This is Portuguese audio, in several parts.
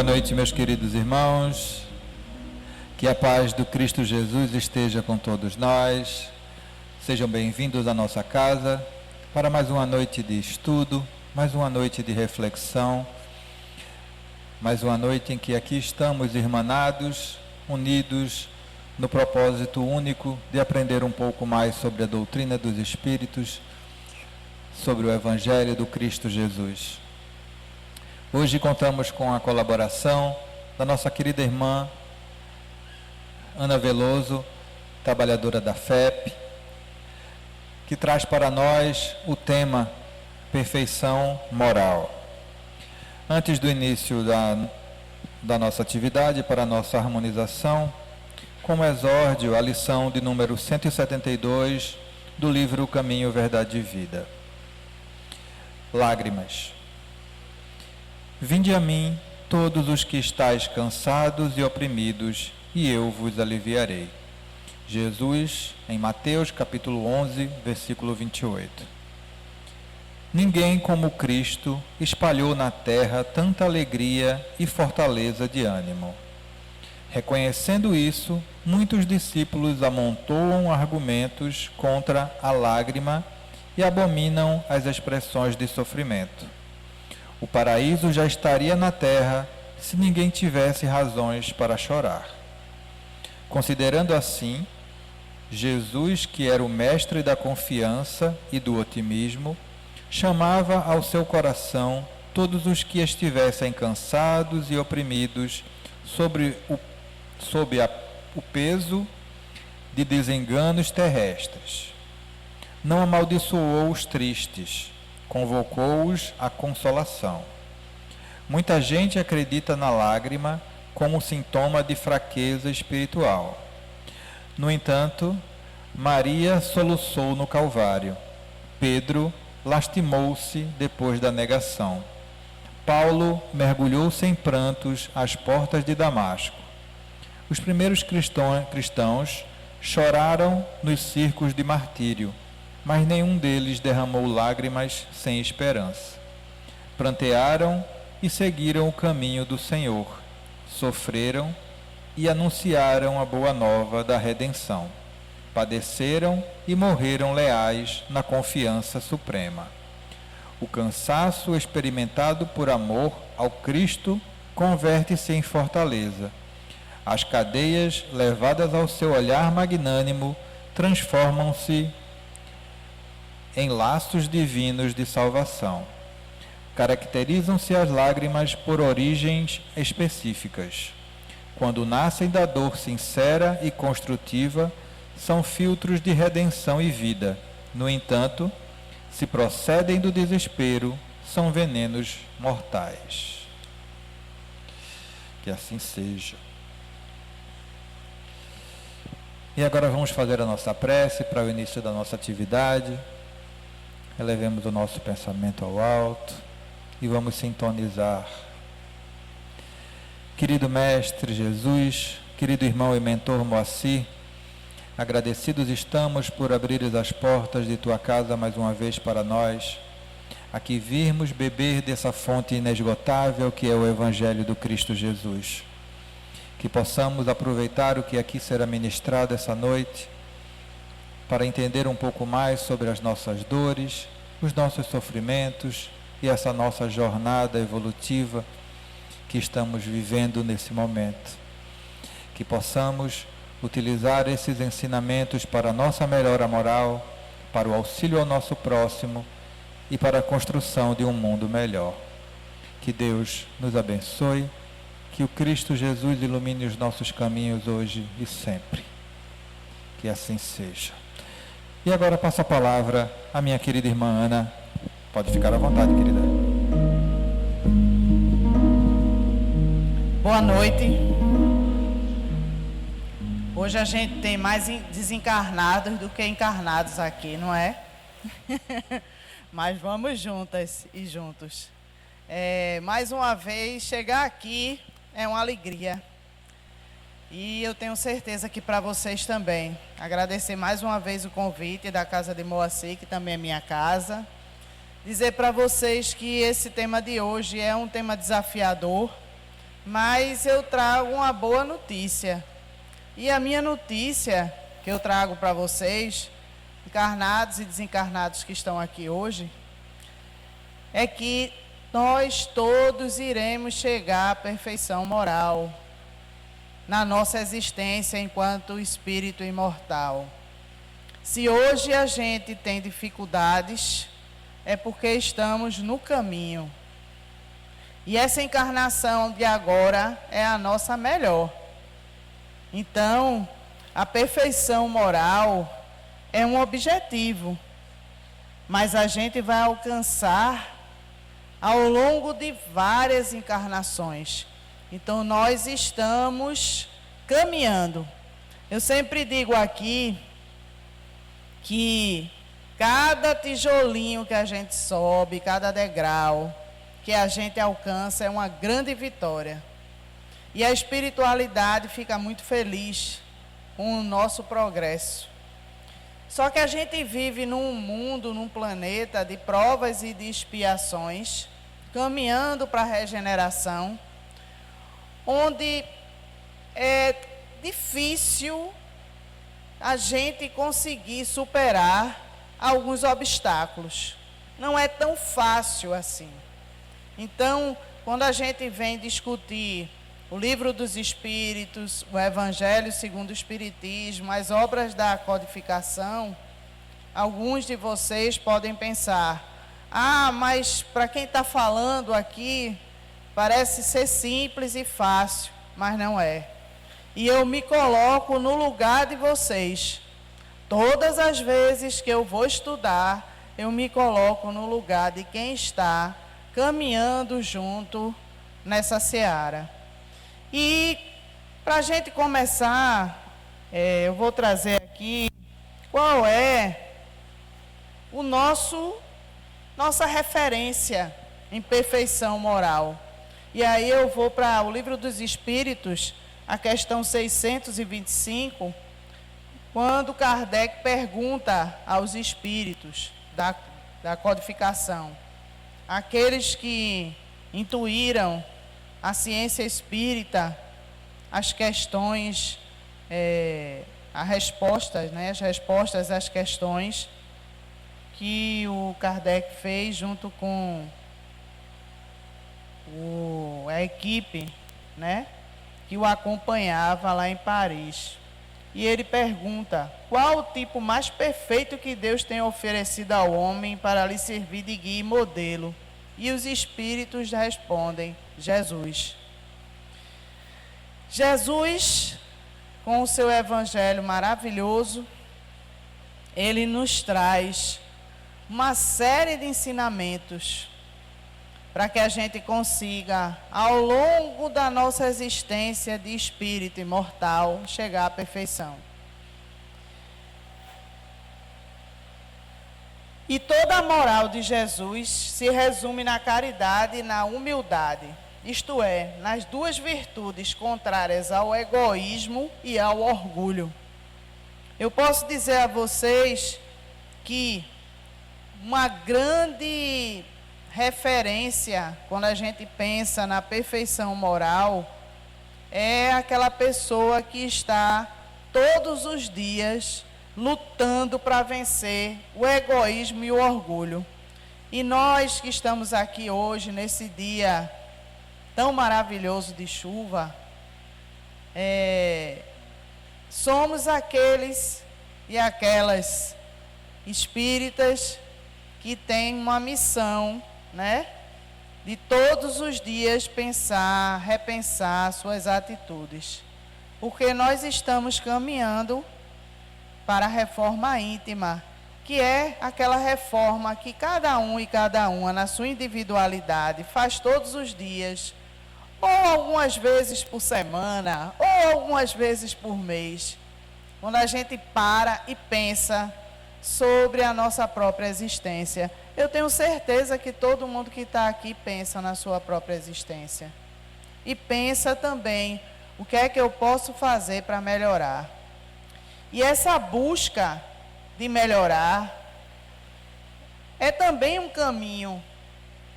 Boa noite, meus queridos irmãos. Que a paz do Cristo Jesus esteja com todos nós. Sejam bem-vindos à nossa casa para mais uma noite de estudo, mais uma noite de reflexão, mais uma noite em que aqui estamos irmanados, unidos no propósito único de aprender um pouco mais sobre a doutrina dos Espíritos, sobre o Evangelho do Cristo Jesus. Hoje contamos com a colaboração da nossa querida irmã Ana Veloso, trabalhadora da FEP, que traz para nós o tema Perfeição Moral. Antes do início da nossa atividade, para a nossa harmonização, como exórdio, a lição de número 172 do livro Caminho, Verdade e Vida. Lágrimas. Vinde a mim, todos os que estáis cansados e oprimidos, e eu vos aliviarei. Jesus, em Mateus capítulo 11, versículo 28. Ninguém como Cristo espalhou na terra tanta alegria e fortaleza de ânimo. Reconhecendo isso, muitos discípulos amontoam argumentos contra a lágrima e abominam as expressões de sofrimento. O paraíso já estaria na terra se ninguém tivesse razões para chorar. Considerando assim, Jesus, que era o mestre da confiança e do otimismo, chamava ao seu coração todos os que estivessem cansados e oprimidos sob o peso de desenganos terrestres. Não amaldiçoou os tristes, convocou-os à consolação. Muita gente acredita na lágrima como sintoma de fraqueza espiritual. No entanto, Maria soluçou no Calvário. Pedro lastimou-se depois da negação. Paulo mergulhou sem prantos às portas de Damasco. Os primeiros cristãos choraram nos circos de martírio, mas nenhum deles derramou lágrimas sem esperança. Prantearam e seguiram o caminho do Senhor, sofreram e anunciaram a boa nova da redenção. Padeceram e morreram leais na confiança suprema. O cansaço experimentado por amor ao Cristo converte-se em fortaleza. As cadeias levadas ao seu olhar magnânimo transformam-se em laços divinos de salvação. Caracterizam-se as lágrimas por origens específicas. Quando nascem da dor sincera e construtiva, são filtros de redenção e vida. No entanto, se procedem do desespero, são venenos mortais. Que assim seja. E agora vamos fazer a nossa prece para o início da nossa atividade. Elevemos o nosso pensamento ao alto e vamos sintonizar. Querido Mestre Jesus, querido irmão e mentor Moacir, agradecidos estamos por abrires as portas de tua casa mais uma vez para nós, aqui virmos beber dessa fonte inesgotável que é o Evangelho do Cristo Jesus. Que possamos aproveitar o que aqui será ministrado essa noite para entender um pouco mais sobre as nossas dores, os nossos sofrimentos e essa nossa jornada evolutiva que estamos vivendo nesse momento. Que possamos utilizar esses ensinamentos para a nossa melhora moral, para o auxílio ao nosso próximo e para a construção de um mundo melhor. Que Deus nos abençoe, que o Cristo Jesus ilumine os nossos caminhos hoje e sempre. Que assim seja. E agora passo a palavra à minha querida irmã Ana. Pode ficar à vontade, querida. Boa noite. Hoje a gente tem mais desencarnados do que encarnados aqui, não é? Mas vamos juntas e juntos. Mais uma vez, chegar aqui é uma alegria. E eu tenho certeza que para vocês também. Agradecer mais uma vez o convite da Casa de Moacir, que também é minha casa. Dizer para vocês que esse tema de hoje é um tema desafiador, mas eu trago uma boa notícia. E a minha notícia que eu trago para vocês, encarnados e desencarnados que estão aqui hoje, é que nós todos iremos chegar à perfeição moral na nossa existência enquanto espírito imortal. Se hoje a gente tem dificuldades, é porque estamos no caminho. E essa encarnação de agora é a nossa melhor. Então, a perfeição moral é um objetivo, mas a gente vai alcançar ao longo de várias encarnações. Então, nós estamos caminhando. Eu sempre digo aqui que cada tijolinho que a gente sobe, cada degrau que a gente alcança é uma grande vitória. E a espiritualidade fica muito feliz com o nosso progresso. Só que a gente vive num mundo, num planeta de provas e de expiações, caminhando para a regeneração, onde é difícil a gente conseguir superar alguns obstáculos. Não é tão fácil assim. Então, quando a gente vem discutir o Livro dos Espíritos, o Evangelho segundo o Espiritismo, as obras da codificação, alguns de vocês podem pensar: mas para quem está falando aqui, parece ser simples e fácil, mas não é. E eu me coloco no lugar de vocês. Todas as vezes que eu vou estudar, eu me coloco no lugar de quem está caminhando junto nessa seara. E para a gente começar, eu vou trazer aqui qual é o nossa referência em perfeição moral. E aí eu vou para o Livro dos Espíritos, a questão 625, quando Kardec pergunta aos espíritos da codificação, aqueles que intuíram a ciência espírita, as questões, as respostas às questões que o Kardec fez junto com a equipe, né, que o acompanhava lá em Paris. E ele pergunta: qual o tipo mais perfeito que Deus tem oferecido ao homem para lhe servir de guia e modelo? E os espíritos respondem: Jesus. Jesus, com o seu evangelho maravilhoso, ele nos traz uma série de ensinamentos para que a gente consiga, ao longo da nossa existência de espírito imortal, chegar à perfeição. E toda a moral de Jesus se resume na caridade e na humildade, isto é, nas duas virtudes contrárias ao egoísmo e ao orgulho. Eu posso dizer a vocês que uma grande referência, quando a gente pensa na perfeição moral, é aquela pessoa que está todos os dias lutando para vencer o egoísmo e o orgulho. E nós que estamos aqui hoje, nesse dia tão maravilhoso de chuva, somos aqueles e aquelas espíritas que têm uma missão, né, de todos os dias pensar, repensar suas atitudes. Porque nós estamos caminhando para a reforma íntima, que é aquela reforma que cada um e cada uma, na sua individualidade, faz todos os dias, ou algumas vezes por semana, ou algumas vezes por mês, quando a gente para e pensa sobre a nossa própria existência. Eu tenho certeza que todo mundo que está aqui pensa na sua própria existência. E pensa também, o que é que eu posso fazer para melhorar? E essa busca de melhorar é também um caminho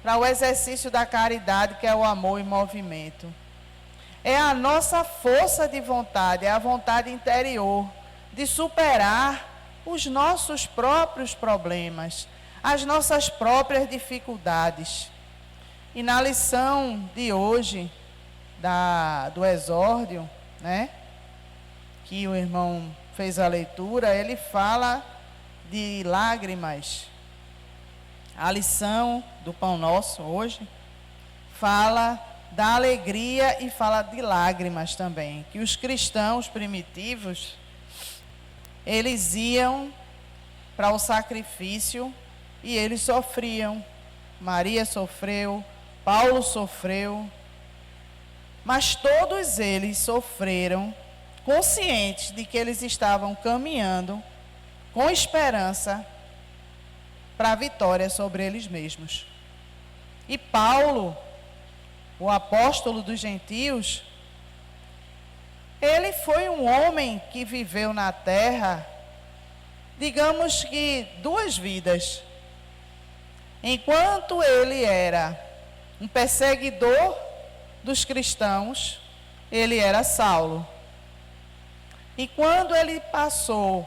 para o exercício da caridade, que é o amor em movimento. é a nossa força de vontade, é a vontade interior de superar os nossos próprios problemas, as nossas próprias dificuldades. E na lição de hoje, do exórdio, né, que o irmão fez a leitura, ele fala de lágrimas. A lição do Pão Nosso hoje fala da alegria e fala de lágrimas também, que os cristãos primitivos, eles iam para o sacrifício e eles sofriam. Maria sofreu, Paulo sofreu, mas todos eles sofreram conscientes de que eles estavam caminhando com esperança para a vitória sobre eles mesmos. E Paulo, o apóstolo dos gentios, ele foi um homem que viveu na terra, digamos que 2 vidas. Enquanto ele era um perseguidor dos cristãos, ele era Saulo. E quando ele passou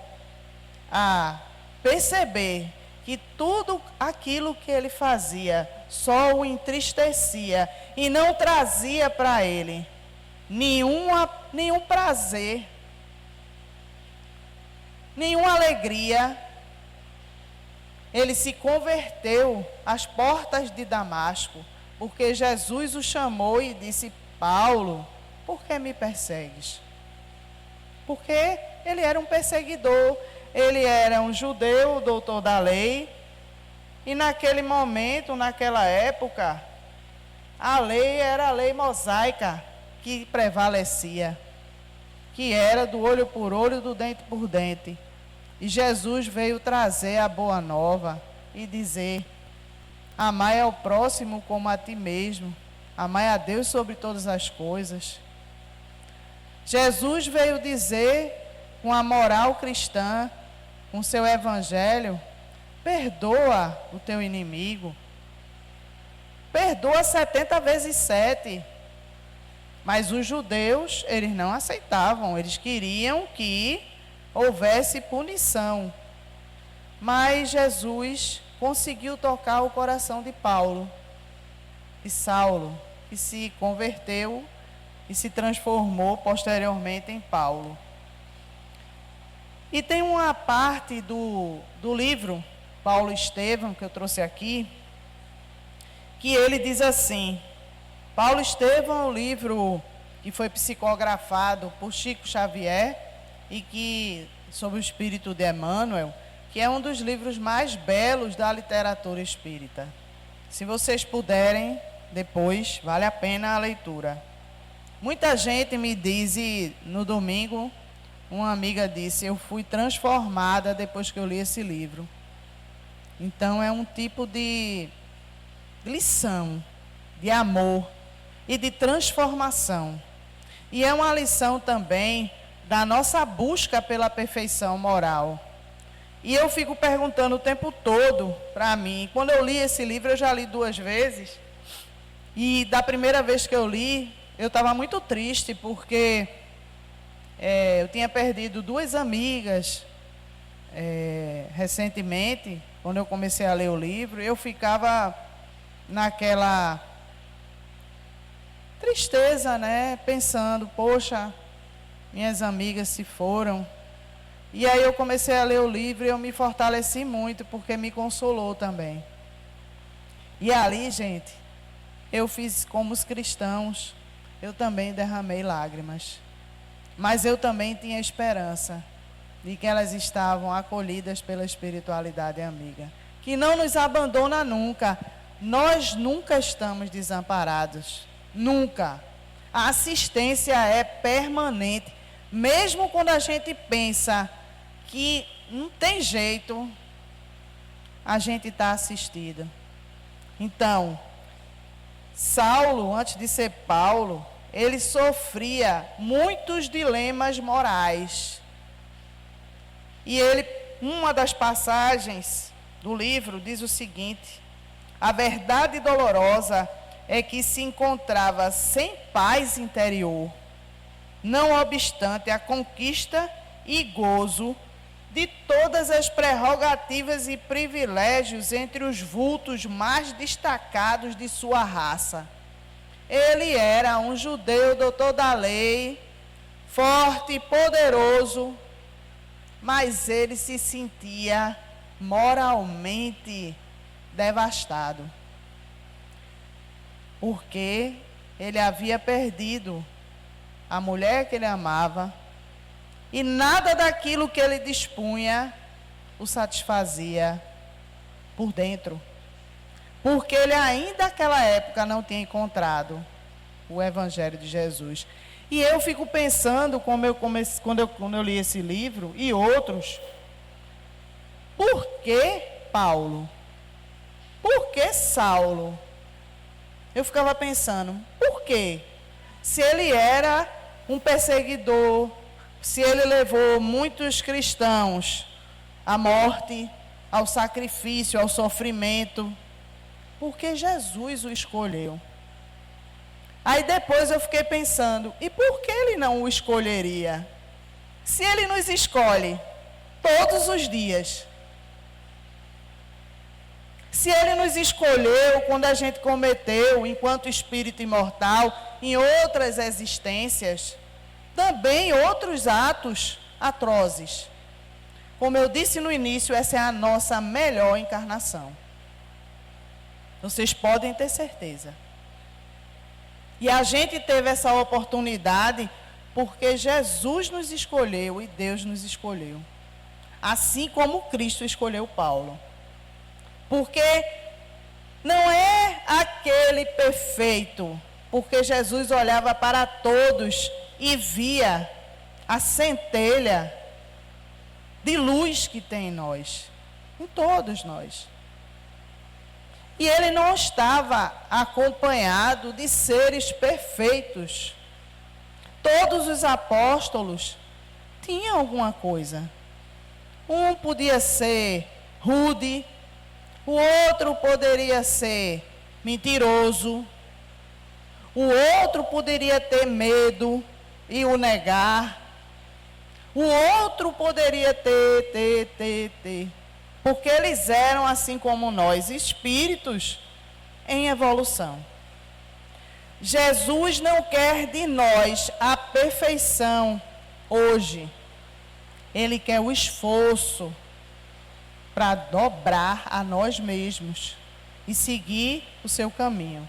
a perceber que tudo aquilo que ele fazia só o entristecia e não trazia para ele nenhum prazer, nenhuma alegria, ele se converteu às portas de Damasco, porque Jesus o chamou e disse: Paulo, por que me persegues? Porque ele era um perseguidor, ele era um judeu, doutor da lei, e naquele momento, naquela época, a lei era a lei mosaica que prevalecia, que era do olho por olho, do dente por dente. E Jesus veio trazer a boa nova e dizer: amai ao próximo como a ti mesmo, amai a Deus sobre todas as coisas. Jesus veio dizer, com a moral cristã, com seu evangelho: perdoa o teu inimigo, perdoa 70 vezes 7. Mas os judeus, eles não aceitavam, eles queriam que houvesse punição. Mas Jesus conseguiu tocar o coração de Paulo e Saulo, que se converteu e se transformou posteriormente em Paulo. E tem uma parte do livro Paulo Estevão, que eu trouxe aqui, que ele diz assim: Paulo Estevão é um livro que foi psicografado por Chico Xavier e que, sobre o espírito de Emmanuel, que é um dos livros mais belos da literatura espírita. Se vocês puderem, depois, vale a pena a leitura. Muita gente me diz, e no domingo, uma amiga disse: eu fui transformada depois que eu li esse livro. Então é um tipo de lição, de amor e de transformação. E é uma lição também da nossa busca pela perfeição moral. E eu fico perguntando o tempo todo para mim. Quando eu li esse livro, eu já li 2 vezes. E da primeira vez que eu li, eu estava muito triste, porque eu tinha perdido 2 amigas recentemente, quando eu comecei a ler o livro. Eu ficava naquela tristeza, né? Pensando: poxa, minhas amigas se foram. E aí eu comecei a ler o livro e eu me fortaleci muito, porque me consolou também. E ali, gente, eu fiz como os cristãos, eu também derramei lágrimas. Mas eu também tinha esperança de que elas estavam acolhidas pela espiritualidade amiga, que não nos abandona nunca. Nós nunca estamos desamparados, nunca. A assistência é permanente, mesmo quando a gente pensa que não tem jeito, a gente está assistido. Então, Saulo, antes de ser Paulo, ele sofria muitos dilemas morais. E uma das passagens do livro diz o seguinte: a verdade dolorosa é que se encontrava sem paz interior, não obstante a conquista e gozo de todas as prerrogativas e privilégios entre os vultos mais destacados de sua raça. Ele era um judeu doutor da lei, forte e poderoso, mas ele se sentia moralmente devastado, porque ele havia perdido a mulher que ele amava e nada daquilo que ele dispunha o satisfazia por dentro, porque ele ainda naquela época não tinha encontrado o Evangelho de Jesus. E eu fico pensando, quando eu li esse livro e outros, por que Paulo? Por que Saulo? Eu ficava pensando, por quê? Se ele era um perseguidor, se ele levou muitos cristãos à morte, ao sacrifício, ao sofrimento, por que Jesus o escolheu? Aí depois eu fiquei pensando, e por que ele não o escolheria? Se ele nos escolhe todos os dias, se ele nos escolheu quando a gente cometeu, enquanto espírito imortal, em outras existências, também outros atos atrozes. Como eu disse no início, essa é a nossa melhor encarnação. Vocês podem ter certeza. E a gente teve essa oportunidade porque Jesus nos escolheu e Deus nos escolheu. Assim como Cristo escolheu Paulo. Porque não é aquele perfeito, porque Jesus olhava para todos e via a centelha de luz que tem em nós, em todos nós. E ele não estava acompanhado de seres perfeitos. Todos os apóstolos tinham alguma coisa. Um podia ser rude, o outro poderia ser mentiroso, o outro poderia ter medo e o negar, o outro poderia ter. Porque eles eram, assim como nós, espíritos em evolução. Jesus não quer de nós a perfeição hoje. Ele quer o esforço para dobrar a nós mesmos e seguir o seu caminho.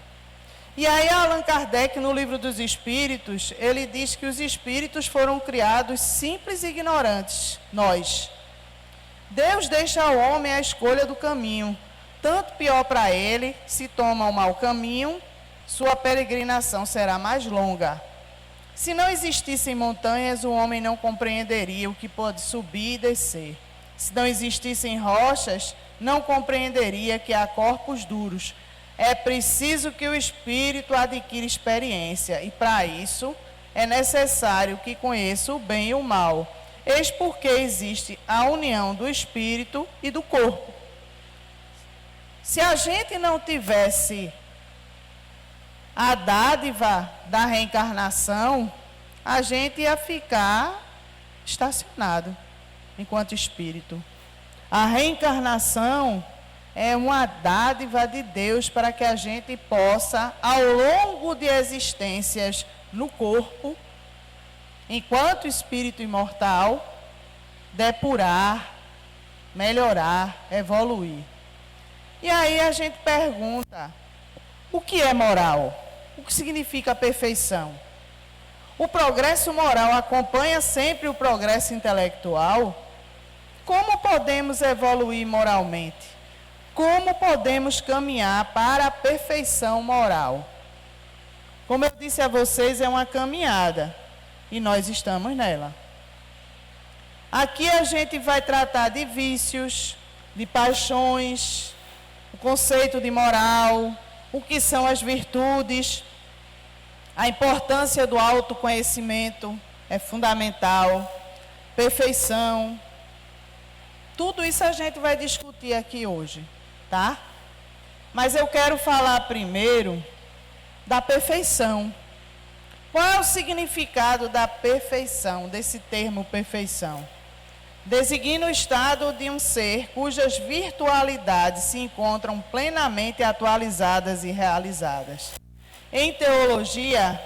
E aí Allan Kardec, no Livro dos Espíritos, ele diz que os espíritos foram criados simples e ignorantes, nós. Deus deixa ao homem a escolha do caminho, tanto pior para ele, se toma o mau caminho, sua peregrinação será mais longa. Se não existissem montanhas, o homem não compreenderia o que pode subir e descer. Se não existissem rochas, não compreenderia que há corpos duros. É preciso que o espírito adquira experiência, e para isso é necessário que conheça o bem e o mal. Eis porque existe a união do espírito e do corpo. Se a gente não tivesse a dádiva da reencarnação, a gente ia ficar estacionado enquanto espírito. A reencarnação é uma dádiva de Deus para que a gente possa, ao longo de existências no corpo, enquanto espírito imortal, depurar, melhorar, evoluir. E aí a gente pergunta, o que é moral? O que significa perfeição? O progresso moral acompanha sempre o progresso intelectual? Como podemos evoluir moralmente? Como podemos caminhar para a perfeição moral? Como eu disse a vocês, é uma caminhada. E nós estamos nela. Aqui a gente vai tratar de vícios, de paixões, o conceito de moral, o que são as virtudes, a importância do autoconhecimento é fundamental, perfeição. Tudo isso a gente vai discutir aqui hoje, tá? Mas eu quero falar primeiro da perfeição. Qual é o significado da perfeição, desse termo perfeição? Designa o estado de um ser cujas virtualidades se encontram plenamente atualizadas e realizadas. Em teologia,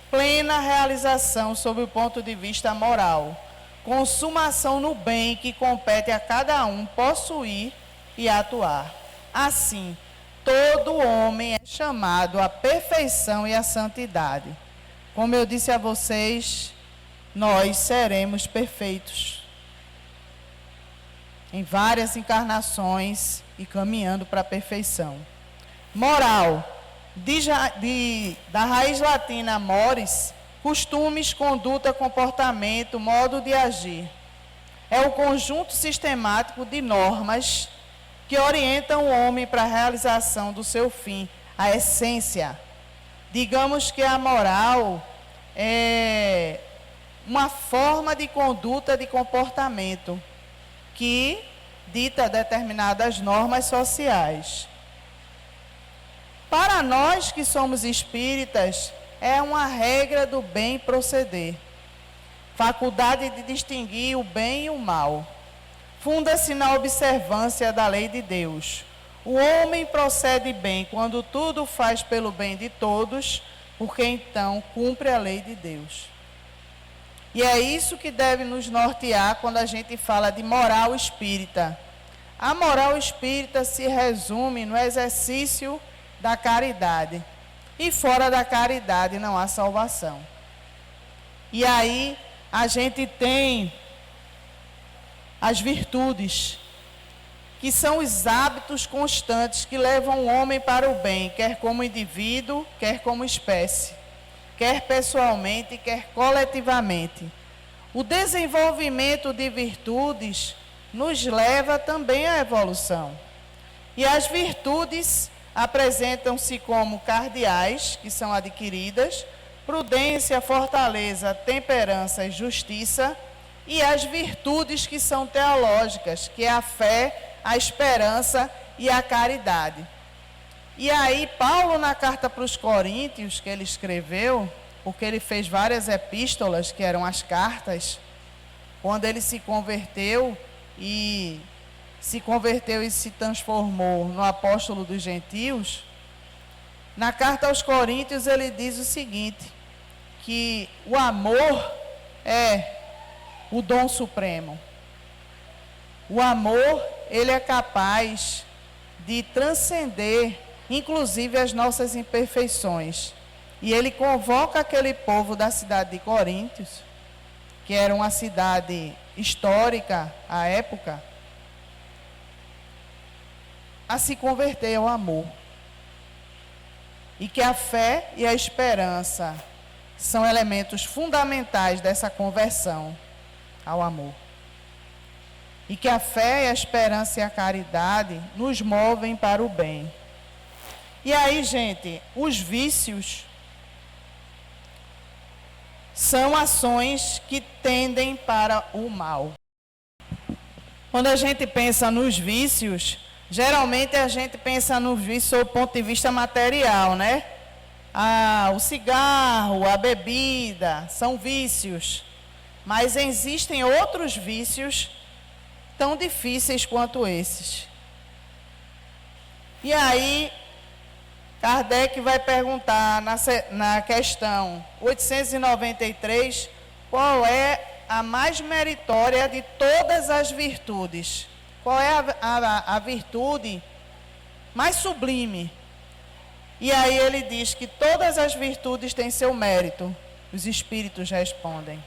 plena realização sob o ponto de vista moral, consumação no bem que compete a cada um possuir e atuar. Assim, todo homem é chamado à perfeição e à santidade. Como eu disse a vocês, nós seremos perfeitos em várias encarnações e caminhando para a perfeição. Moral, da raiz latina mores, costumes, conduta, comportamento, modo de agir. É o conjunto sistemático de normas que orientam o homem para a realização do seu fim, a essência. Digamos que a moral é uma forma de conduta, de comportamento, que dita determinadas normas sociais. Para nós que somos espíritas, é uma regra do bem proceder, faculdade de distinguir o bem e o mal. Funda-se na observância da lei de Deus. O homem procede bem quando tudo faz pelo bem de todos, porque então cumpre a lei de Deus. E é isso que deve nos nortear quando a gente fala de moral espírita. A moral espírita se resume no exercício da caridade. E fora da caridade não há salvação. E aí a gente tem as virtudes, que são os hábitos constantes que levam o homem para o bem, quer como indivíduo, quer como espécie, quer pessoalmente, quer coletivamente. O desenvolvimento de virtudes nos leva também à evolução. E as virtudes apresentam-se como cardeais, que são adquiridas, prudência, fortaleza, temperança e justiça, e as virtudes que são teológicas, que é a fé, a esperança e a caridade. E aí, Paulo, na carta para os Coríntios, que ele escreveu, porque ele fez várias epístolas, que eram as cartas, quando ele se converteu e se transformou no apóstolo dos gentios, na carta aos Coríntios ele diz o seguinte, que o amor é o dom supremo. O amor, ele é capaz de transcender, inclusive, as nossas imperfeições. E ele convoca aquele povo da cidade de Coríntios, que era uma cidade histórica à época, a se converter ao amor. E que a fé e a esperança são elementos fundamentais dessa conversão ao amor. E que a fé, a esperança e a caridade nos movem para o bem. E aí, gente, os vícios são ações que tendem para o mal. Quando a gente pensa nos vícios, geralmente a gente pensa nos vícios sob o ponto de vista material, né? O cigarro, a bebida, são vícios. Mas existem outros vícios tão difíceis quanto esses. E aí, Kardec vai perguntar na questão 893, qual é a mais meritória de todas as virtudes? Qual é a virtude mais sublime? E aí ele diz que todas as virtudes têm seu mérito. Os espíritos respondem.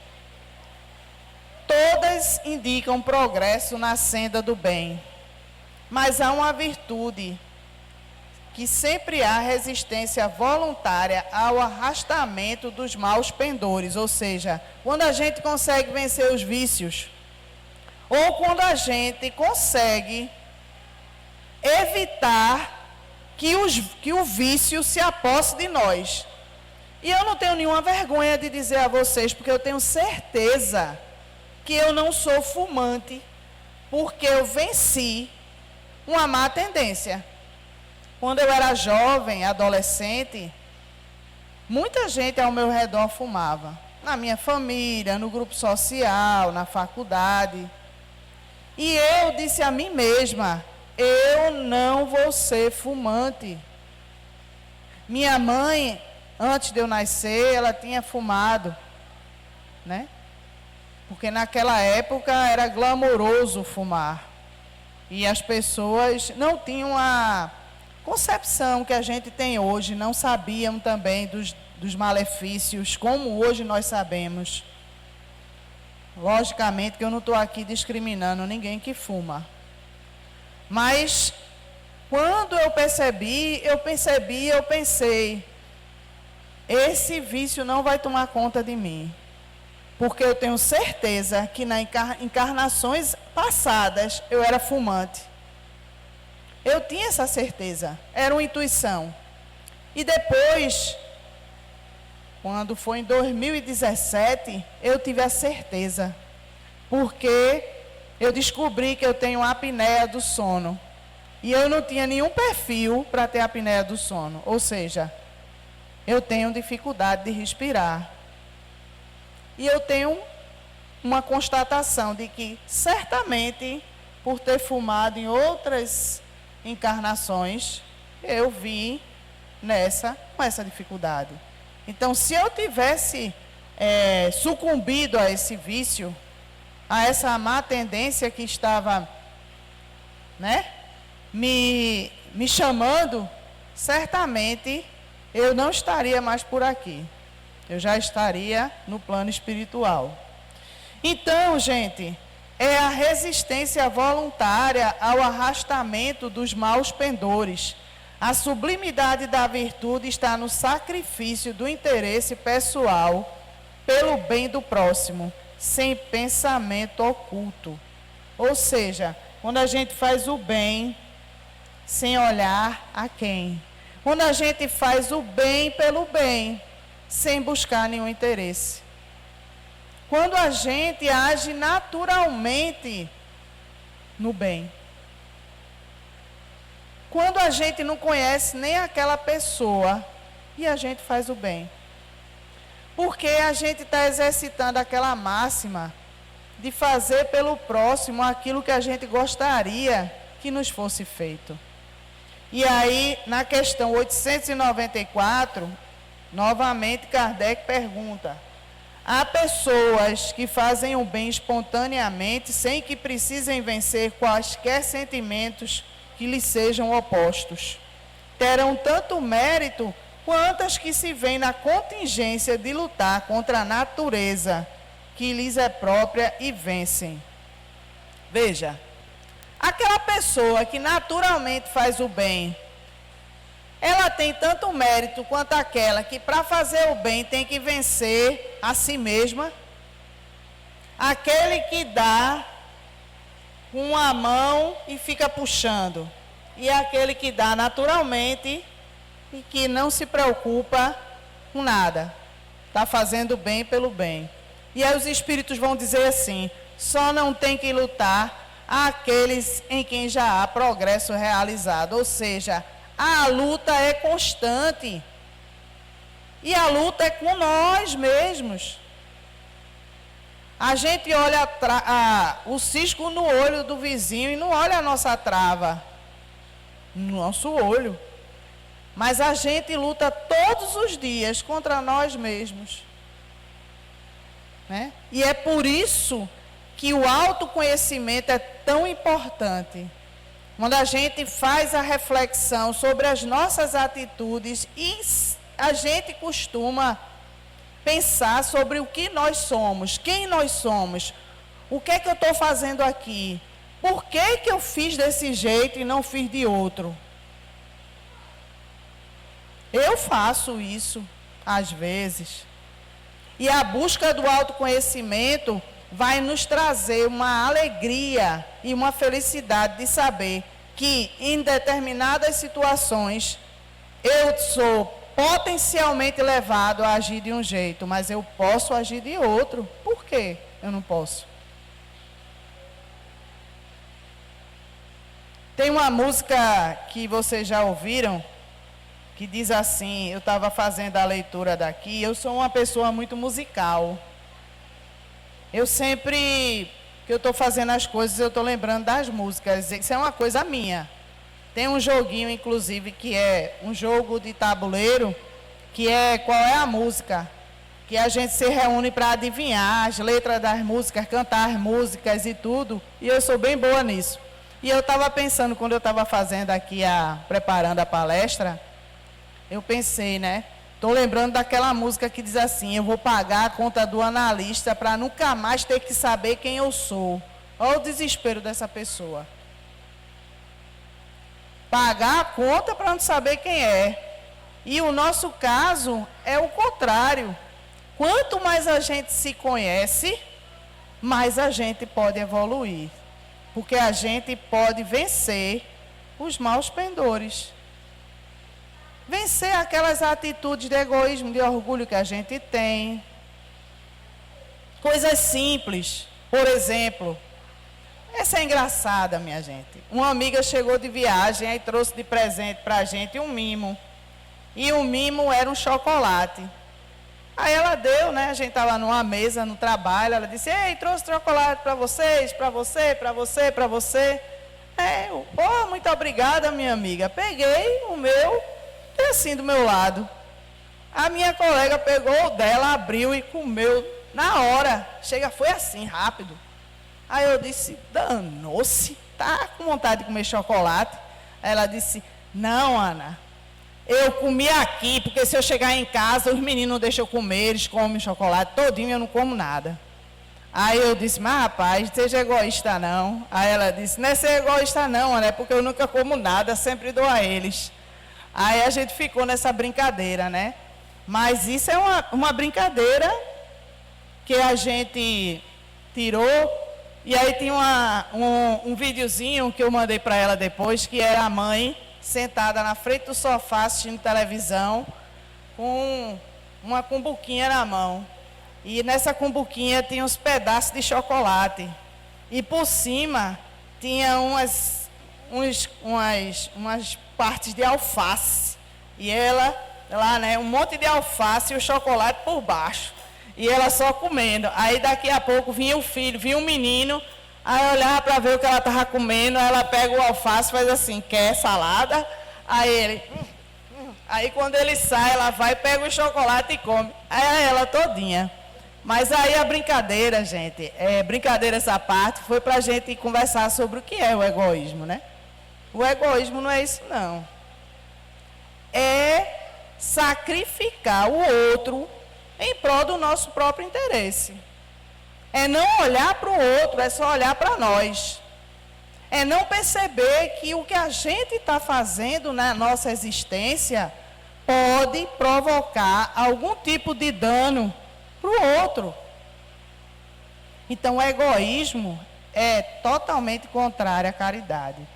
Todas indicam progresso na senda do bem. Mas há uma virtude que sempre há resistência voluntária ao arrastamento dos maus pendores. Ou seja, quando a gente consegue vencer os vícios, ou quando a gente consegue evitar que o vício se aposse de nós. E eu não tenho nenhuma vergonha de dizer a vocês, porque eu tenho certeza que eu não sou fumante, porque eu venci uma má tendência. Quando eu era jovem, adolescente, Muita gente ao meu redor fumava. Na minha família, no grupo social, na faculdade. E eu disse a mim mesma, eu não vou ser fumante. Minha mãe, antes de eu nascer, ela tinha fumado, né? Porque naquela época era glamouroso fumar. E as pessoas não tinham a concepção que a gente tem hoje, não sabiam também dos malefícios, como hoje nós sabemos. Logicamente que eu não estou aqui discriminando ninguém que fuma. Mas, quando eu pensei, esse vício não vai tomar conta de mim. Porque eu tenho certeza que nas encarnações passadas eu era fumante. Eu tinha essa certeza, era uma intuição. E depois, quando foi em 2017, eu tive a certeza. Porque eu descobri que eu tenho apneia do sono. E eu não tinha nenhum perfil para ter apneia do sono. Ou seja, eu tenho dificuldade de respirar. E eu tenho uma constatação de que, certamente, por ter fumado em outras encarnações, eu vi com essa dificuldade. Então, se eu tivesse sucumbido a esse vício, a essa má tendência que estava, né, me chamando, certamente eu não estaria mais por aqui. Eu já estaria no plano espiritual. Então, gente, é a resistência voluntária ao arrastamento dos maus pendores. A sublimidade da virtude está no sacrifício do interesse pessoal pelo bem do próximo, sem pensamento oculto. Ou seja, quando a gente faz o bem sem olhar a quem. Quando a gente faz o bem pelo bem, sem buscar nenhum interesse. Quando a gente age naturalmente no bem. Quando a gente não conhece nem aquela pessoa e a gente faz o bem. Porque a gente está exercitando aquela máxima de fazer pelo próximo aquilo que a gente gostaria que nos fosse feito. E aí, na questão 894, novamente Kardec pergunta: há pessoas que fazem o bem espontaneamente sem que precisem vencer quaisquer sentimentos que lhes sejam opostos. Terão tanto mérito quanto as que se veem na contingência de lutar contra a natureza que lhes é própria e vencem. Veja, aquela pessoa que naturalmente faz o bem, ela tem tanto mérito quanto aquela que para fazer o bem tem que vencer a si mesma. Aquele que dá com a mão e fica puxando. E aquele que dá naturalmente e que não se preocupa com nada. Está fazendo o bem pelo bem. E aí os espíritos vão dizer assim: só não tem que lutar aqueles em quem já há progresso realizado. Ou seja, a luta é constante. E a luta é com nós mesmos. A gente olha o cisco no olho do vizinho e não olha a nossa trava no nosso olho. Mas a gente luta todos os dias contra nós mesmos. Né? E é por isso que o autoconhecimento é tão importante. Quando a gente faz a reflexão sobre as nossas atitudes e a gente costuma pensar sobre o que nós somos, quem nós somos, o que é que eu estou fazendo aqui, por que que eu fiz desse jeito e não fiz de outro. Eu faço isso às vezes. E a busca do autoconhecimento vai nos trazer uma alegria e uma felicidade de saber que em determinadas situações eu sou potencialmente levado a agir de um jeito, mas eu posso agir de outro. Por quê eu não posso? Tem uma música que vocês já ouviram, que diz assim, eu estava fazendo a leitura daqui, eu sou uma pessoa muito musical. Eu sempre que eu estou fazendo as coisas, eu estou lembrando das músicas. Isso é uma coisa minha. Tem um joguinho, inclusive, que é um jogo de tabuleiro, que é qual é a música, que a gente se reúne para adivinhar as letras das músicas, cantar as músicas e tudo, e eu sou bem boa nisso. E eu estava pensando, quando eu estava fazendo aqui, preparando a palestra, eu pensei, né? Estou lembrando daquela música que diz assim, eu vou pagar a conta do analista para nunca mais ter que saber quem eu sou. Olha o desespero dessa pessoa. Pagar a conta para não saber quem é. E o nosso caso é o contrário. Quanto mais a gente se conhece, mais a gente pode evoluir. Porque a gente pode vencer os maus pendores. Vencer aquelas atitudes de egoísmo, de orgulho que a gente tem. Coisas simples. Por exemplo, essa é engraçada, minha gente. Uma amiga chegou de viagem e trouxe de presente para a gente um mimo. E o mimo era um chocolate. Aí ela deu, né? A gente estava numa mesa, no trabalho. Ela disse, ei, trouxe chocolate para vocês, para você, para você, para você. Muito obrigada, minha amiga. Peguei o meu, e assim do meu lado. A minha colega pegou o dela, abriu e comeu na hora. Foi assim, rápido. Aí eu disse, danou-se, tá com vontade de comer chocolate? Aí ela disse, não, Ana, eu comi aqui, porque se eu chegar em casa, os meninos não deixam eu comer, eles comem chocolate todinho e eu não como nada. Aí eu disse, mas rapaz, seja egoísta não. Aí ela disse, não é ser egoísta não, Ana, é porque eu nunca como nada, sempre dou a eles. Aí a gente ficou nessa brincadeira, né? Mas isso é uma brincadeira que a gente tirou. E aí tinha um videozinho que eu mandei para ela depois, que era a mãe sentada na frente do sofá assistindo televisão, com uma cumbuquinha na mão. E nessa cumbuquinha tinha uns pedaços de chocolate. E por cima tinha umas partes de alface. E ela, lá, né, um monte de alface e o chocolate por baixo. E ela só comendo. Aí daqui a pouco vinha o filho, vinha um menino, aí olhava para ver o que ela estava comendo, aí ela pega o alface e faz assim, quer salada? Aí ele... Aí quando ele sai, ela vai, pega o chocolate e come. Aí ela todinha. Mas aí a brincadeira, gente, brincadeira essa parte, foi para a gente conversar sobre o que é o egoísmo, né? O egoísmo não é isso, não. É sacrificar o outro em prol do nosso próprio interesse. É não olhar para o outro, é só olhar para nós. É não perceber que o que a gente está fazendo na nossa existência pode provocar algum tipo de dano para o outro. Então, o egoísmo é totalmente contrário à caridade.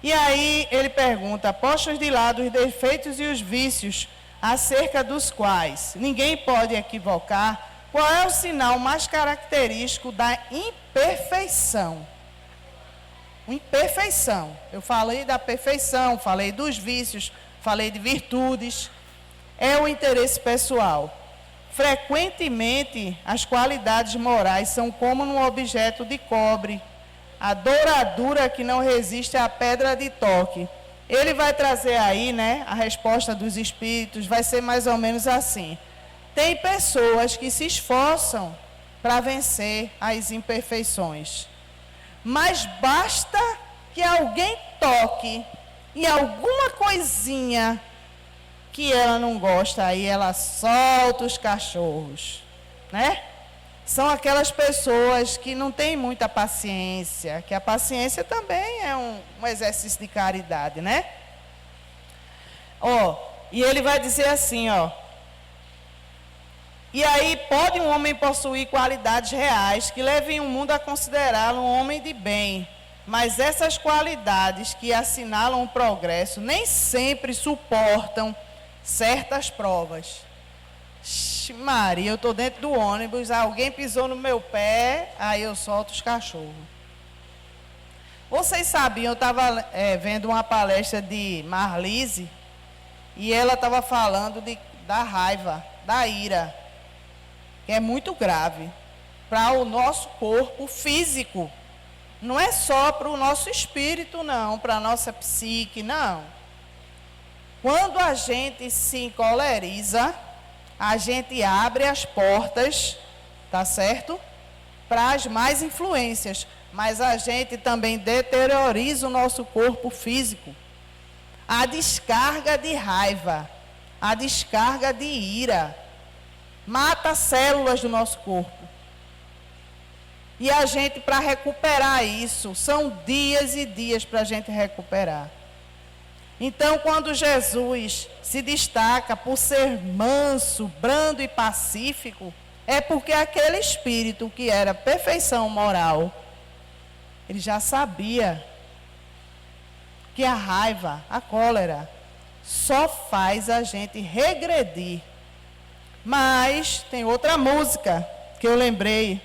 E aí ele pergunta, postos de lado os defeitos e os vícios, acerca dos quais ninguém pode equivocar, qual é o sinal mais característico da imperfeição? Imperfeição. Eu falei da perfeição, falei dos vícios, falei de virtudes. É o interesse pessoal. Frequentemente, as qualidades morais são como num objeto de cobre, a douradura que não resiste à pedra de toque. Ele vai trazer aí, né, a resposta dos espíritos, vai ser mais ou menos assim. Tem pessoas que se esforçam para vencer as imperfeições. Mas basta que alguém toque em alguma coisinha que ela não gosta, aí ela solta os cachorros, né? São aquelas pessoas que não têm muita paciência, que a paciência também é um exercício de caridade, né? E ele vai dizer assim, e aí pode um homem possuir qualidades reais que levem o mundo a considerá-lo um homem de bem, mas essas qualidades que assinalam o progresso nem sempre suportam certas provas. Maria, eu estou dentro do ônibus, alguém pisou no meu pé, aí eu solto os cachorros. Vocês sabiam, eu estava vendo uma palestra de Marlise, E ela estava falando da raiva, da ira, que é muito grave para o nosso corpo físico. Não é só para o nosso espírito, não, para a nossa psique, não. Quando a gente se encoleriza, a gente abre as portas, tá certo? Para as más influências, mas a gente também deterioriza o nosso corpo físico. A descarga de raiva, a descarga de ira, mata células do nosso corpo. E a gente, para recuperar isso, são dias e dias para a gente recuperar. Então, quando Jesus se destaca por ser manso, brando e pacífico, é porque aquele espírito que era perfeição moral, ele já sabia que a raiva, a cólera, só faz a gente regredir. Mas tem outra música que eu lembrei,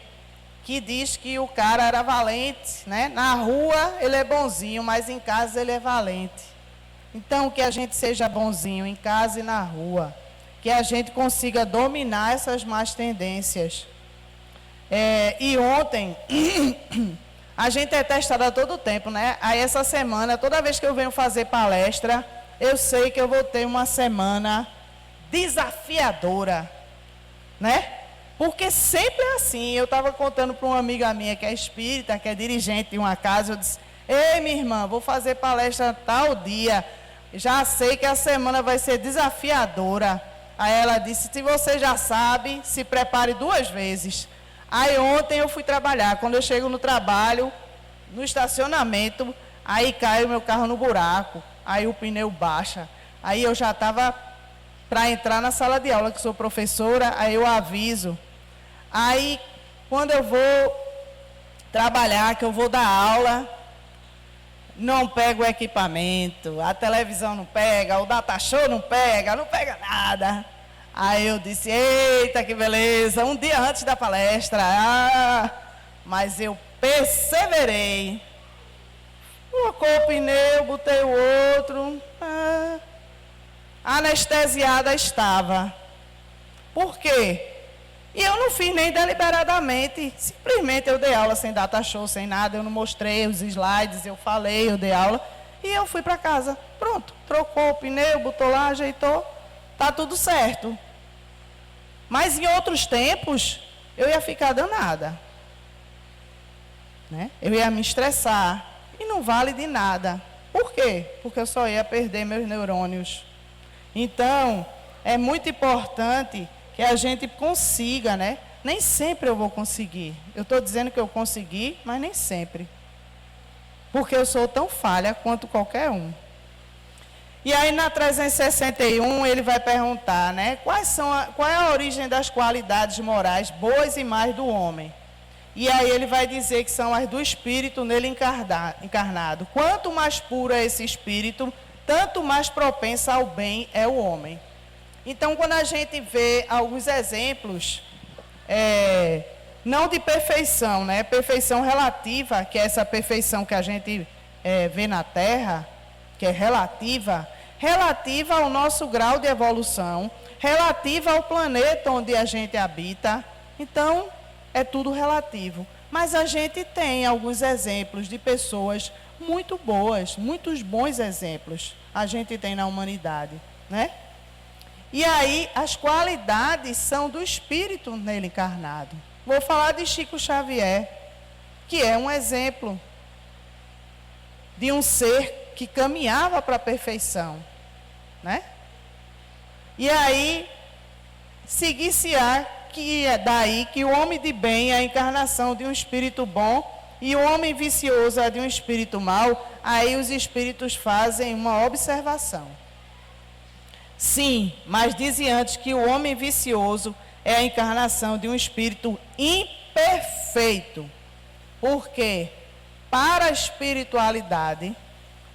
que diz que o cara era valente, né? Na rua ele é bonzinho, mas em casa ele é valente. Então, que a gente seja bonzinho em casa e na rua, que a gente consiga dominar essas más tendências. E ontem, a gente é testada todo o tempo, né? Aí essa semana, toda vez que eu venho fazer palestra, eu sei que eu vou ter uma semana desafiadora, né? Porque sempre é assim. Eu estava contando para uma amiga minha que é espírita, que é dirigente de uma casa, eu disse: ei, minha irmã, vou fazer palestra tal dia, já sei que a semana vai ser desafiadora. Aí ela disse: se você já sabe, se prepare 2 vezes. Aí ontem eu fui trabalhar. Quando eu chego no trabalho, no estacionamento, aí cai o meu carro no buraco, aí o pneu baixa. Aí eu já estava para entrar na sala de aula, que sou professora, aí eu aviso. Aí, quando eu vou trabalhar, que eu vou dar aula, não pego o equipamento, a televisão não pega, o data show não pega nada. Aí eu disse: eita, que beleza, um dia antes da palestra. Mas eu perseverei. Colocou o pneu, botei o outro. Anestesiada estava. Por quê? E eu não fiz nem deliberadamente. Simplesmente eu dei aula sem data show, sem nada. Eu não mostrei os slides, eu falei, eu dei aula. E eu fui para casa. Pronto, trocou o pneu, botou lá, ajeitou. Tá tudo certo. Mas em outros tempos, eu ia ficar danada, né? Eu ia me estressar. E não vale de nada. Por quê? Porque eu só ia perder meus neurônios. Então, é muito importante que a gente consiga, né? Nem sempre eu vou conseguir. Eu estou dizendo que eu consegui, mas nem sempre. Porque eu sou tão falha quanto qualquer um. E aí na 361 ele vai perguntar, né? Qual é a origem das qualidades morais boas e más do homem? E aí ele vai dizer que são as do espírito nele encarnado. Quanto mais puro é esse espírito, tanto mais propenso ao bem é o homem. Então, quando a gente vê alguns exemplos, não de perfeição, né? Perfeição relativa, que é essa perfeição que a gente vê na Terra, que é relativa ao nosso grau de evolução, relativa ao planeta onde a gente habita. Então, é tudo relativo. Mas a gente tem alguns exemplos de pessoas muito boas, muitos bons exemplos a gente tem na humanidade, né? E aí, as qualidades são do espírito nele encarnado. Vou falar de Chico Xavier, que é um exemplo de um ser que caminhava para a perfeição, né? E aí, seguir-se-á que é daí que o homem de bem é a encarnação de um espírito bom e o homem vicioso é de um espírito mau. Aí os espíritos fazem uma observação. Sim, mas dizem antes que o homem vicioso é a encarnação de um espírito imperfeito. Porque para a espiritualidade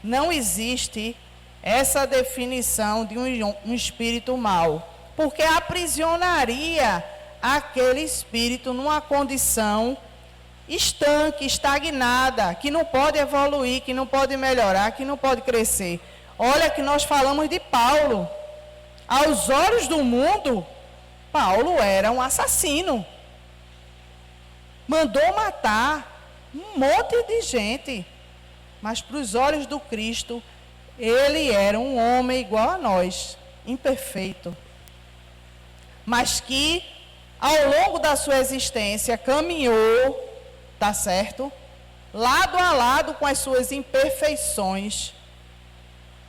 não existe essa definição de um espírito mau, porque aprisionaria aquele espírito numa condição estanque, estagnada, que não pode evoluir, que não pode melhorar, que não pode crescer. Olha que nós falamos de Paulo. Aos olhos do mundo, Paulo era um assassino. Mandou matar um monte de gente. Mas para os olhos do Cristo, ele era um homem igual a nós, imperfeito. Mas que, ao longo da sua existência, caminhou, tá certo? Lado a lado com as suas imperfeições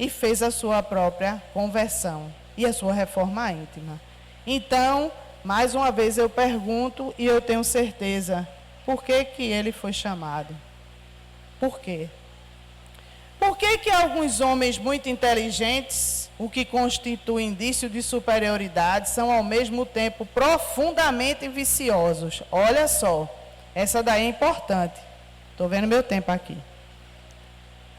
e fez a sua própria conversão e a sua reforma íntima. Então, mais uma vez eu pergunto e eu tenho certeza, por que que ele foi chamado? Por quê? Por que que alguns homens muito inteligentes, o que constitui indício de superioridade, são ao mesmo tempo profundamente viciosos? Olha só, essa daí é importante. Estou vendo meu tempo aqui.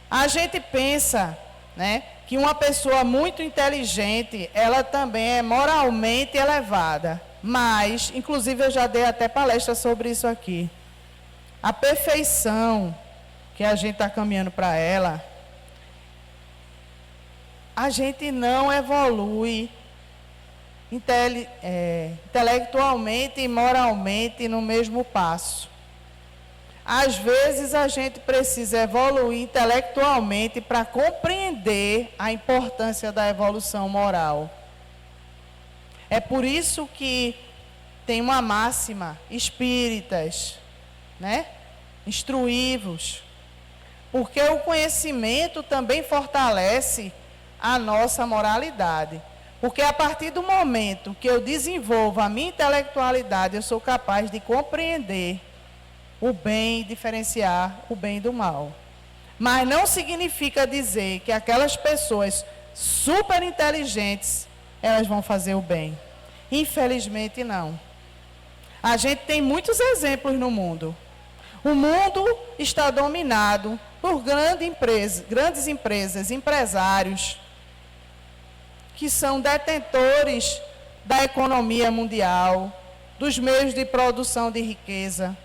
A gente pensa, né, que uma pessoa muito inteligente, ela também é moralmente elevada. Mas, inclusive eu já dei até palestra sobre isso aqui. A perfeição que a gente está caminhando para ela, a gente não evolui intelectualmente e moralmente no mesmo passo. Às vezes a gente precisa evoluir intelectualmente para compreender a importância da evolução moral. É por isso que tem uma máxima, espíritas, né? Instruí-vos. Porque o conhecimento também fortalece a nossa moralidade. Porque a partir do momento que eu desenvolvo a minha intelectualidade, eu sou capaz de compreender o bem e diferenciar o bem do mal. Mas não significa dizer que aquelas pessoas super inteligentes, elas vão fazer o bem. Infelizmente não. A gente tem muitos exemplos no mundo. O mundo está dominado por grandes empresas, empresários, que são detentores da economia mundial, dos meios de produção de riqueza.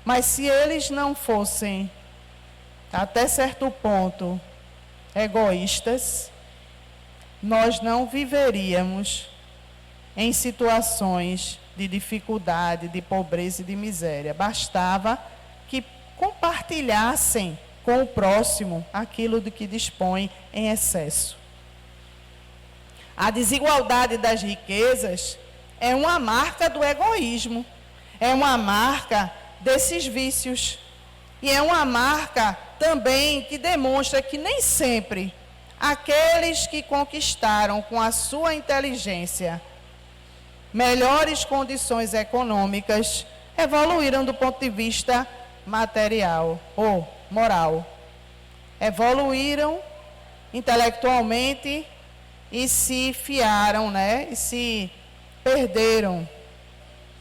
Mas se eles não fossem, até certo ponto, egoístas, nós não viveríamos em situações de dificuldade, de pobreza e de miséria. Bastava que compartilhassem com o próximo aquilo de que dispõe em excesso. A desigualdade das riquezas é uma marca do egoísmo, é uma marca desses vícios. E é uma marca também que demonstra que nem sempre aqueles que conquistaram com a sua inteligência melhores condições econômicas evoluíram do ponto de vista material ou moral. Evoluíram intelectualmente e se fiaram, né? E se perderam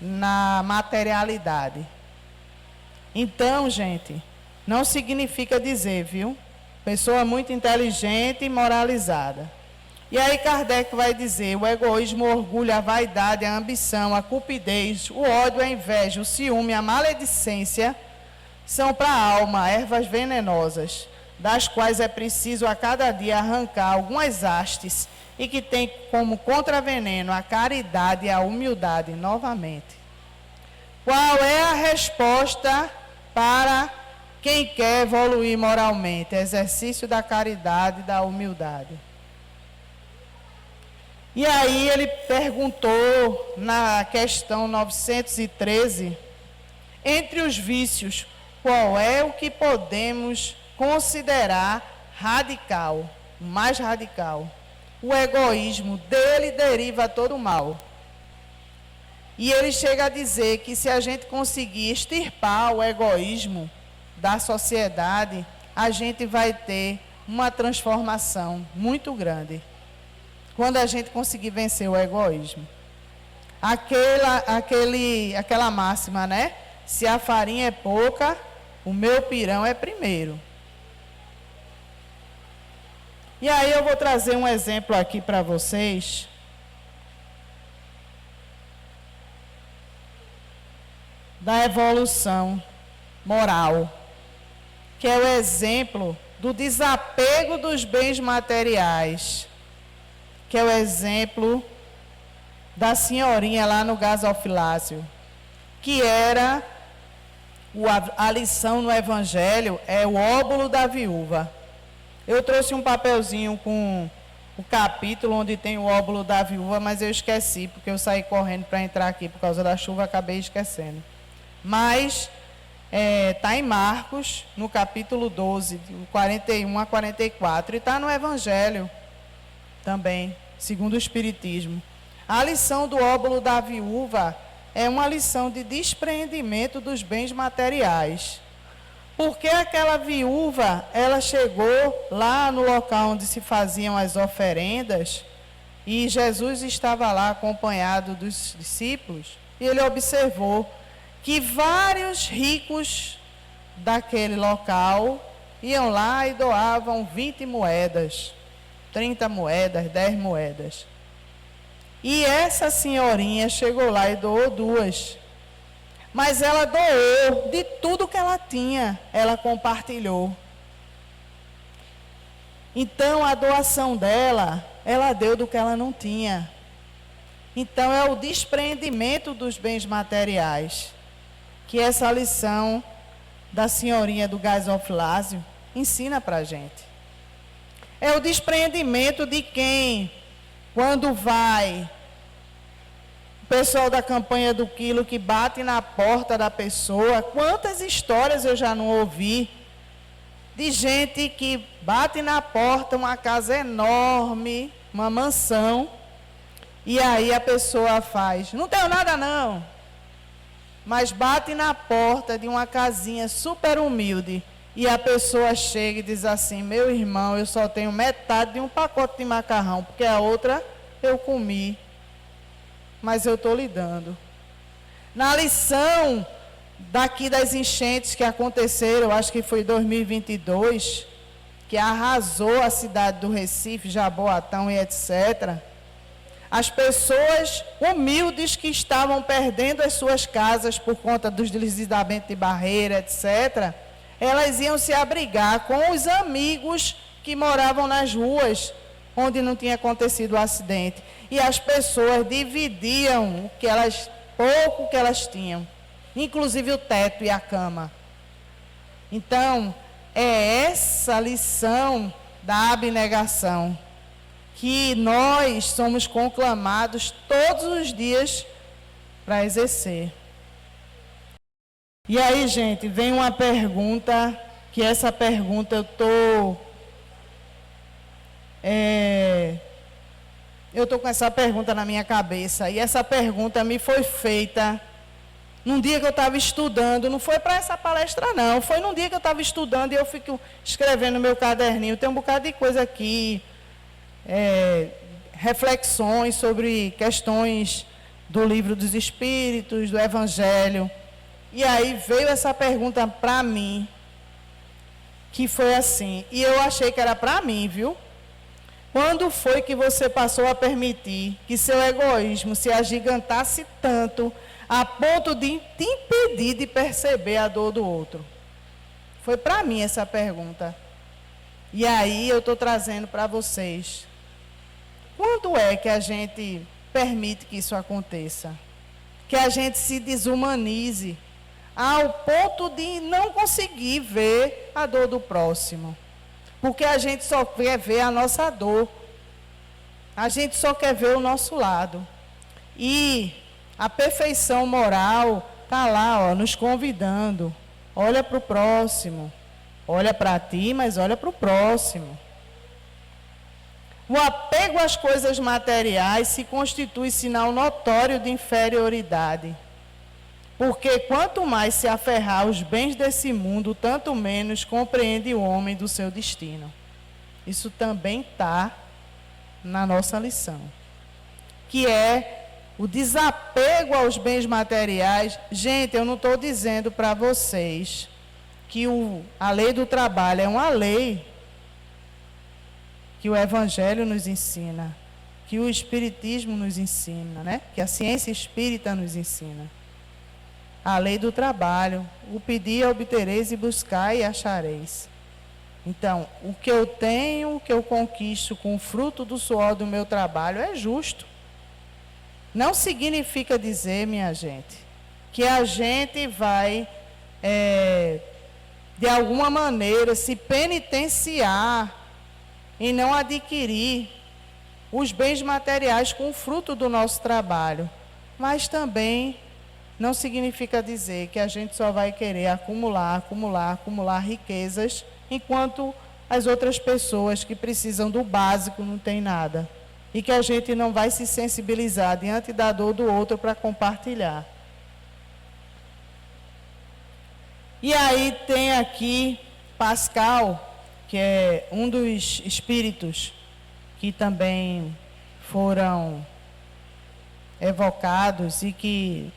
na materialidade. Então, gente, não significa dizer, viu? Pessoa muito inteligente e moralizada. E aí Kardec vai dizer, o egoísmo, o orgulho, a vaidade, a ambição, a cupidez, o ódio, a inveja, o ciúme, a maledicência, são para a alma ervas venenosas, das quais é preciso a cada dia arrancar algumas hastes e que tem como contraveneno a caridade e a humildade novamente. Qual é a resposta para quem quer evoluir moralmente? Exercício da caridade e da humildade. E aí ele perguntou na questão 913, entre os vícios, qual é o que podemos considerar radical, o mais radical? O egoísmo, dele deriva todo o mal. E ele chega a dizer que se a gente conseguir extirpar o egoísmo da sociedade, a gente vai ter uma transformação muito grande. Quando a gente conseguir vencer o egoísmo. Aquela máxima, né? Se a farinha é pouca, o meu pirão é primeiro. E aí eu vou trazer um exemplo aqui para vocês. Da evolução moral. Que é o exemplo do desapego dos bens materiais. que é o exemplo da senhorinha lá no gasofilácio, que era a lição no Evangelho, é o óbolo da viúva. Eu trouxe um papelzinho com o capítulo onde tem o óbolo da viúva, mas eu esqueci, porque eu saí correndo para entrar aqui por causa da chuva, acabei esquecendo. Mas está em Marcos, no capítulo 12, do 41 a 44, e está no Evangelho também, segundo o Espiritismo. A lição do óbolo da viúva é uma lição de despreendimento dos bens materiais. Porque aquela viúva, ela chegou lá no local onde se faziam as oferendas, e Jesus estava lá acompanhado dos discípulos, e ele observou que vários ricos daquele local iam lá e doavam 20 moedas, 30 moedas, 10 moedas. E essa senhorinha chegou lá e doou 2. Mas ela doou de tudo que ela tinha, ela compartilhou. Então a doação dela, ela deu do que ela não tinha. Então é o despreendimento dos bens materiais, que essa lição da senhorinha do gasofilácio ensina para a gente. É o despreendimento de quem, quando vai, o pessoal da campanha do quilo que bate na porta da pessoa, quantas histórias eu já não ouvi de gente que bate na porta, uma casa enorme, uma mansão, e aí a pessoa faz, não tenho nada não, mas bate na porta de uma casinha super humilde, e a pessoa chega e diz assim, meu irmão, eu só tenho metade de um pacote de macarrão, porque a outra eu comi, mas eu estou lhe dando. Na lição daqui das enchentes que aconteceram, acho que foi em 2022, que arrasou a cidade do Recife, Jaboatão e etc., as pessoas humildes que estavam perdendo as suas casas por conta dos deslizamentos de barreira, etc., elas iam se abrigar com os amigos que moravam nas ruas onde não tinha acontecido o acidente. E as pessoas dividiam o que pouco que elas tinham, inclusive o teto e a cama. Então, é essa lição da abnegação que nós somos conclamados todos os dias para exercer. E aí, gente, vem uma pergunta, que essa pergunta eu estou com essa pergunta na minha cabeça, e essa pergunta me foi feita num dia que eu estava estudando, não foi para essa palestra não, foi num dia que eu estava estudando e eu fico escrevendo no meu caderninho, tem um bocado de coisa aqui, reflexões sobre questões do Livro dos Espíritos, do Evangelho. E aí veio essa pergunta para mim, que foi assim, e eu achei que era para mim, viu? Quando foi que você passou a permitir que seu egoísmo se agigantasse tanto a ponto de te impedir de perceber a dor do outro? Foi para mim essa pergunta. E aí eu estou trazendo para vocês. Quando é que a gente permite que isso aconteça? Que a gente se desumanize ao ponto de não conseguir ver a dor do próximo. Porque a gente só quer ver a nossa dor. A gente só quer ver o nosso lado. E a perfeição moral está lá, nos convidando. Olha para o próximo. Olha para ti, mas olha para o próximo. O apego às coisas materiais se constitui sinal notório de inferioridade. Porque quanto mais se aferrar aos bens desse mundo, tanto menos compreende o homem do seu destino. Isso também está na nossa lição. Que é o desapego aos bens materiais. Gente, eu não estou dizendo para vocês que a lei do trabalho é uma lei que o Evangelho nos ensina, que o Espiritismo nos ensina, né? Que a ciência espírita nos ensina. A lei do trabalho, o pedir obtereis e buscai e achareis. Então, o que eu tenho, o que eu conquisto com o fruto do suor do meu trabalho é justo. Não significa dizer, minha gente, que a gente vai, de alguma maneira, se penitenciar em não adquirir os bens materiais com o fruto do nosso trabalho. Mas também não significa dizer que a gente só vai querer acumular riquezas, enquanto as outras pessoas que precisam do básico não têm nada. E que a gente não vai se sensibilizar diante da dor do outro para compartilhar. E aí tem aqui Pascal, que é um dos espíritos que também foram evocados e que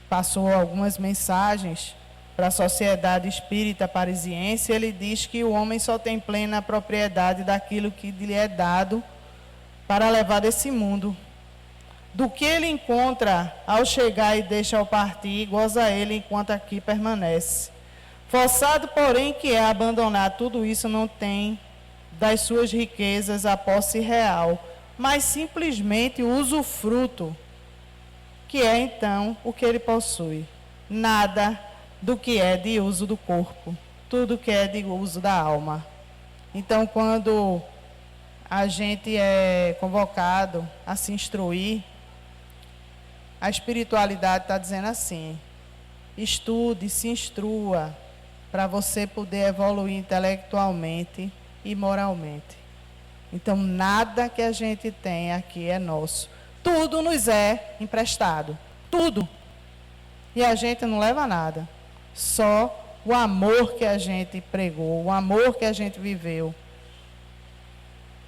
passou algumas mensagens para a Sociedade Espírita Parisiense. Ele diz que o homem só tem plena propriedade daquilo que lhe é dado para levar desse mundo. Do que ele encontra ao chegar e deixa ao partir, goza ele enquanto aqui permanece. Forçado, porém, que é abandonar tudo isso, não tem das suas riquezas a posse real, mas simplesmente o usufruto, que é então o que ele possui. Nada do que é de uso do corpo, tudo que é de uso da alma. Então, quando a gente é convocado a se instruir, a espiritualidade está dizendo assim: estude, se instrua, para você poder evoluir intelectualmente e moralmente. Então, nada que a gente tem aqui é nosso. Tudo nos é emprestado. Tudo. E a gente não leva nada. Só o amor que a gente pregou, o amor que a gente viveu.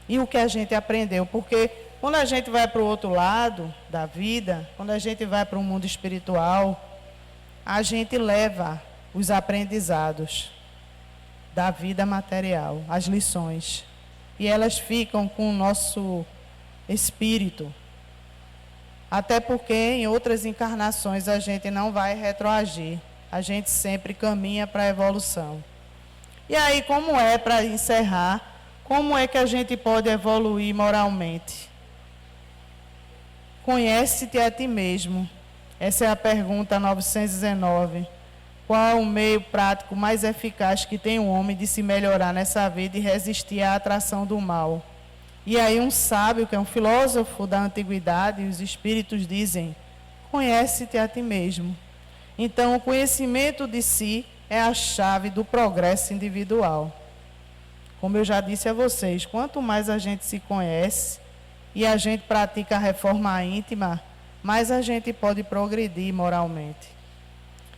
E o que a gente aprendeu. Porque quando a gente vai para o outro lado da vida, quando a gente vai para o mundo espiritual, a gente leva os aprendizados da vida material, as lições. E elas ficam com o nosso espírito. Até porque em outras encarnações a gente não vai retroagir. A gente sempre caminha para a evolução. E aí, como é, para encerrar, como é que a gente pode evoluir moralmente? Conhece-te a ti mesmo. Essa é a pergunta 919. Qual o meio prático mais eficaz que tem o homem de se melhorar nessa vida e resistir à atração do mal? E aí um sábio, que é um filósofo da antiguidade, os espíritos dizem: conhece-te a ti mesmo. Então, o conhecimento de si é a chave do progresso individual. Como eu já disse a vocês, quanto mais a gente se conhece e a gente pratica a reforma íntima, mais a gente pode progredir moralmente.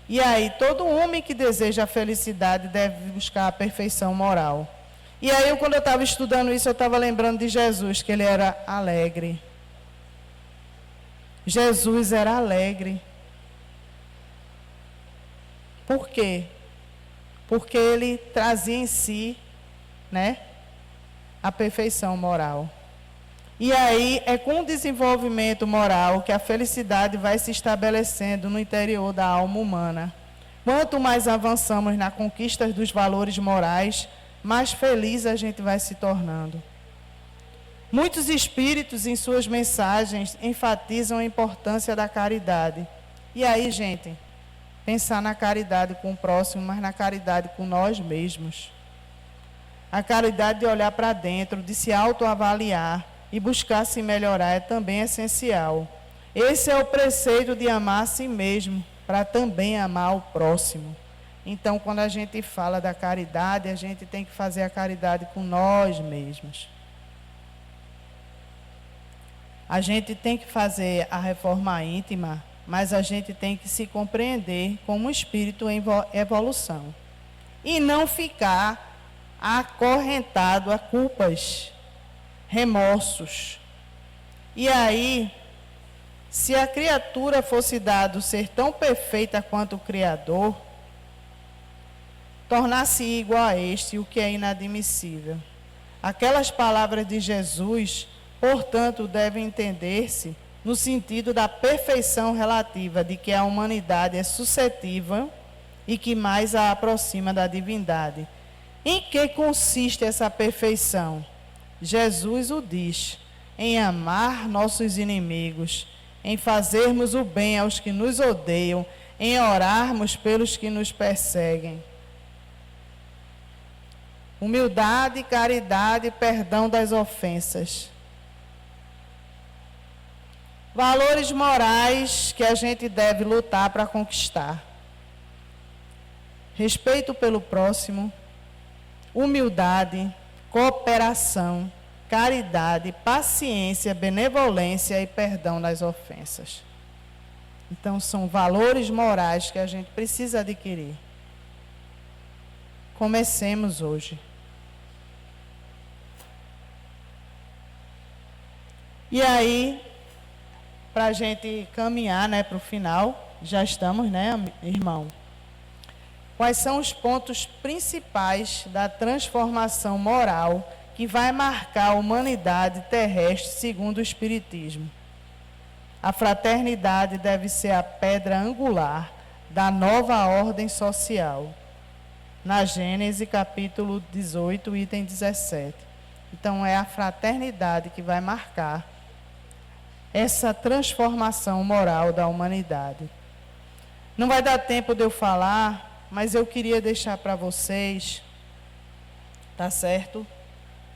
E aí, todo homem que deseja a felicidade deve buscar a perfeição moral. E aí, quando eu estava estudando isso, eu estava lembrando de Jesus, que ele era alegre. Jesus era alegre. Por quê? Porque ele trazia em si, a perfeição moral. E aí, é com o desenvolvimento moral que a felicidade vai se estabelecendo no interior da alma humana. Quanto mais avançamos na conquista dos valores morais, mais feliz a gente vai se tornando. Muitos espíritos, em suas mensagens, enfatizam a importância da caridade. E aí, gente, pensar na caridade com o próximo, mas na caridade com nós mesmos. A caridade de olhar para dentro, de se autoavaliar e buscar se melhorar é também essencial. Esse é o preceito de amar a si mesmo, para também amar o próximo. Então, quando a gente fala da caridade, a gente tem que fazer a caridade com nós mesmos. A gente tem que fazer a reforma íntima, mas a gente tem que se compreender como um espírito em evolução. E não ficar acorrentado a culpas, remorsos. E aí, se a criatura fosse dado ser tão perfeita quanto o Criador, tornar-se igual a este, o que é inadmissível. Aquelas palavras de Jesus, portanto, devem entender-se no sentido da perfeição relativa, de que a humanidade é suscetível e que mais a aproxima da divindade. Em que consiste essa perfeição? Jesus o diz: em amar nossos inimigos, em fazermos o bem aos que nos odeiam, em orarmos pelos que nos perseguem. Humildade, caridade, perdão das ofensas. Valores morais que a gente deve lutar para conquistar. Respeito pelo próximo, humildade, cooperação, caridade, paciência, benevolência e perdão das ofensas. Então, são valores morais que a gente precisa adquirir. Comecemos hoje. E aí, para a gente caminhar, né, para o final, já estamos, né, irmão? Quais são os pontos principais da transformação moral que vai marcar a humanidade terrestre segundo o Espiritismo? A fraternidade deve ser a pedra angular da nova ordem social. Na Gênesis, capítulo 18, item 17. Então, é a fraternidade que vai marcar essa transformação moral da humanidade. Não vai dar tempo de eu falar, mas eu queria deixar para vocês, tá certo?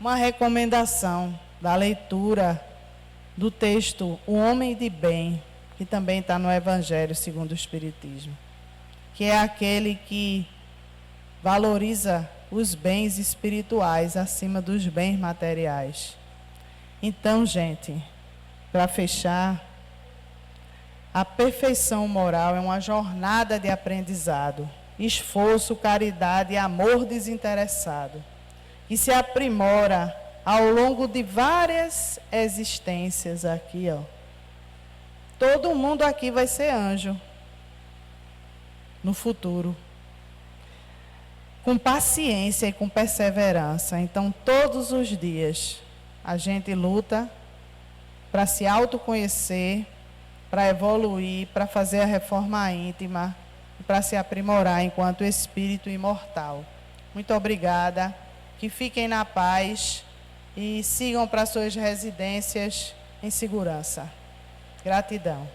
Uma recomendação da leitura do texto O Homem de Bem, que também está no Evangelho segundo o Espiritismo, que é aquele que valoriza os bens espirituais acima dos bens materiais. Então, gente, para fechar, a perfeição moral é uma jornada de aprendizado, esforço, caridade e amor desinteressado, que se aprimora ao longo de várias existências aqui, ó. Todo mundo aqui vai ser anjo no futuro, com paciência e com perseverança. Então, todos os dias, a gente luta para se autoconhecer, para evoluir, para fazer a reforma íntima, para se aprimorar enquanto espírito imortal. Muito obrigada, que fiquem na paz e sigam para suas residências em segurança. Gratidão.